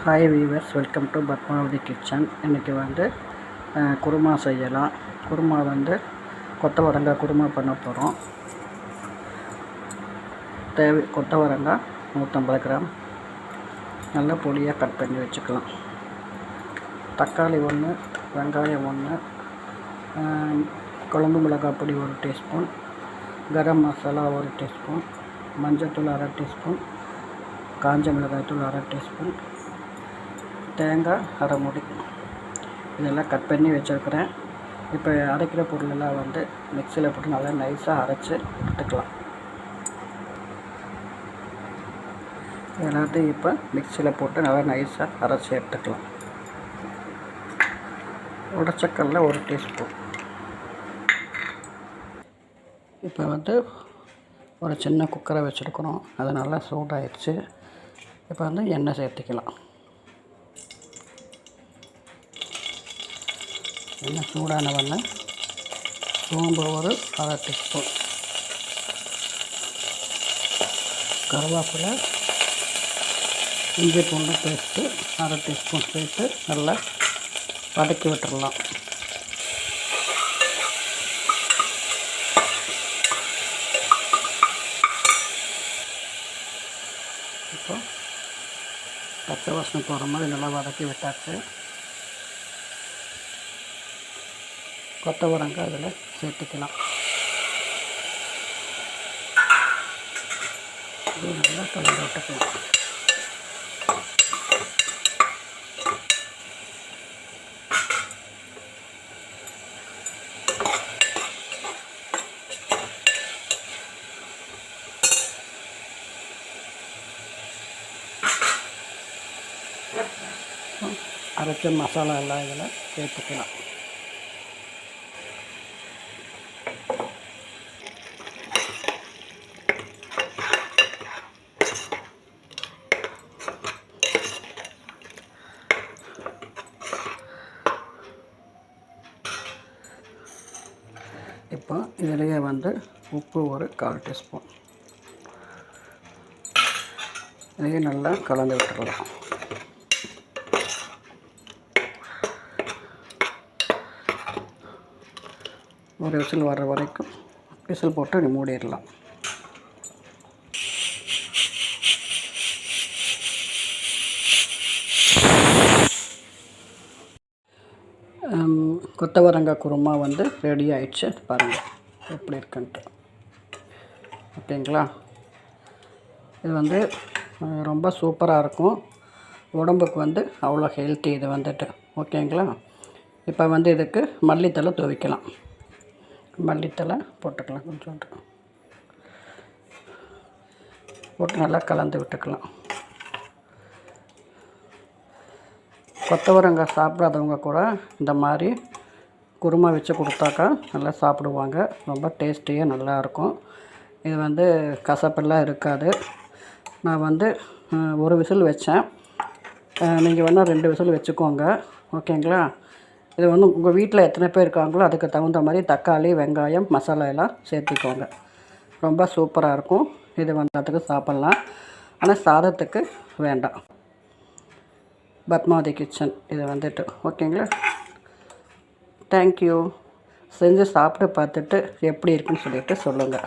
Hi viewers, welcome to Padmavathi kitchen. இன்றைக்கி வந்து குருமா செய்யலாம். குருமா வந்து கொத்தவரங்காய் குருமா பண்ண போகிறோம். கொத்தவரங்காய் 150 கிராம் நல்லா பொடியாக கட் பண்ணி வச்சுக்கலாம். தக்காளி 1, வெங்காயம் 1, குழம்பு மிளகாய் பொடி 1 டீஸ்பூன், கரம் மசாலா 1 டீஸ்பூன், மஞ்சள்தூள் 1/2 டீஸ்பூன், காஞ்ச மிளகாய் தூள் 1/2 டீஸ்பூன், தேங்காய் 1/2 மூடி இதெல்லாம் கட் பண்ணி வச்சுருக்கிறேன். இப்போ அரைக்கிற பொருளெல்லாம் வந்து மிக்சியில் போட்டு நல்லா நைஸாக அரைச்சி எடுத்துக்கலாம். எல்லாத்தையும் இப்போ மிக்சியில் போட்டு நல்லா நைஸாக அரைச்சி எடுத்துக்கலாம். உடச்சக்கல்ல 1 டீஸ்பூன். இப்போ வந்து ஒரு சின்ன குக்கரை வச்சுருக்குறோம். அது நல்லா சூடாகிடுச்சு. இப்போ வந்து எண்ணெய் சேர்த்துக்கலாம். எண்ணெய் சூடானவொடனே சோம்பு 1/2 டீஸ்பூன், கருவேப்பிலை, இஞ்சி பூண்டு பேஸ்ட்டு 1/2 டீஸ்பூன் சேர்த்து நல்லா வதக்கி விட்டுடலாம். இப்போ பச்சை வாசனை போகிற மாதிரி நல்லா வதக்கி விட்டாச்சு. கொத்தவரங்காய் அதில் சேர்த்துக்கலாம். இது நல்லா கலந்து விட்டுக்கலாம். அரைச்ச மசாலா எல்லாம் இதில் சேர்த்துக்கலாம். இப்போ இதிலேயே வந்து உப்பு 1/4 டீஸ்பூன் இதையும் நல்லா கலந்து விட்டுடலாம். ஒரு விசில் வர்ற வரைக்கும் விசில் போட்டு மூடிடலாம். கொத்தவரங்காய் குருமா வந்து ரெடி ஆயிடுச்சு. பாருங்கள் எப்படி இருக்குன்ட்டு. ஓகேங்களா? இது வந்து ரொம்ப சூப்பராக இருக்கும். உடம்புக்கு வந்து அவ்வளோ ஹெல்த்தி இது வந்துட்டு. ஓகேங்களா? இப்போ வந்து இதுக்கு மல்லித்தலை துவைக்கலாம். மல்லித்தலை போட்டுக்கலாம். கொஞ்சோண்டு போட்டு நல்லா கலந்து விட்டுக்கலாம். கொத்தவரங்காய் சாப்பிடாதவங்க கூட இந்த மாதிரி குருமா வச்சு கொடுத்தாக்கா நல்லா சாப்பிடுவாங்க. ரொம்ப டேஸ்டியாக நல்லாயிருக்கும். இது வந்து கசப்பெல்லாம் இருக்காது. நான் வந்து 1 விசில் வச்சேன். நீங்கள் வேணால் 2 விசில் வச்சுக்கோங்க. ஓகேங்களா? இது வந்து உங்கள் வீட்டில் எத்தனை பேர் இருக்காங்களோ அதுக்கு தகுந்த மாதிரி தக்காளி, வெங்காயம், மசாலா எல்லாம் சேர்த்துக்கோங்க. ரொம்ப சூப்பராக இருக்கும். இது வந்து அதுக்கு சாப்பிட்லாம். ஆனால் சாதத்துக்கு வேண்டாம். பத்மாவதி கிச்சன் இது வந்துட்டு. ஓகேங்களா? தேங்க்யூ. செஞ்சு சாப்பிட்டு பார்த்துட்டு எப்படி இருக்குன்னு சொல்லிட்டு சொல்லுங்கள்.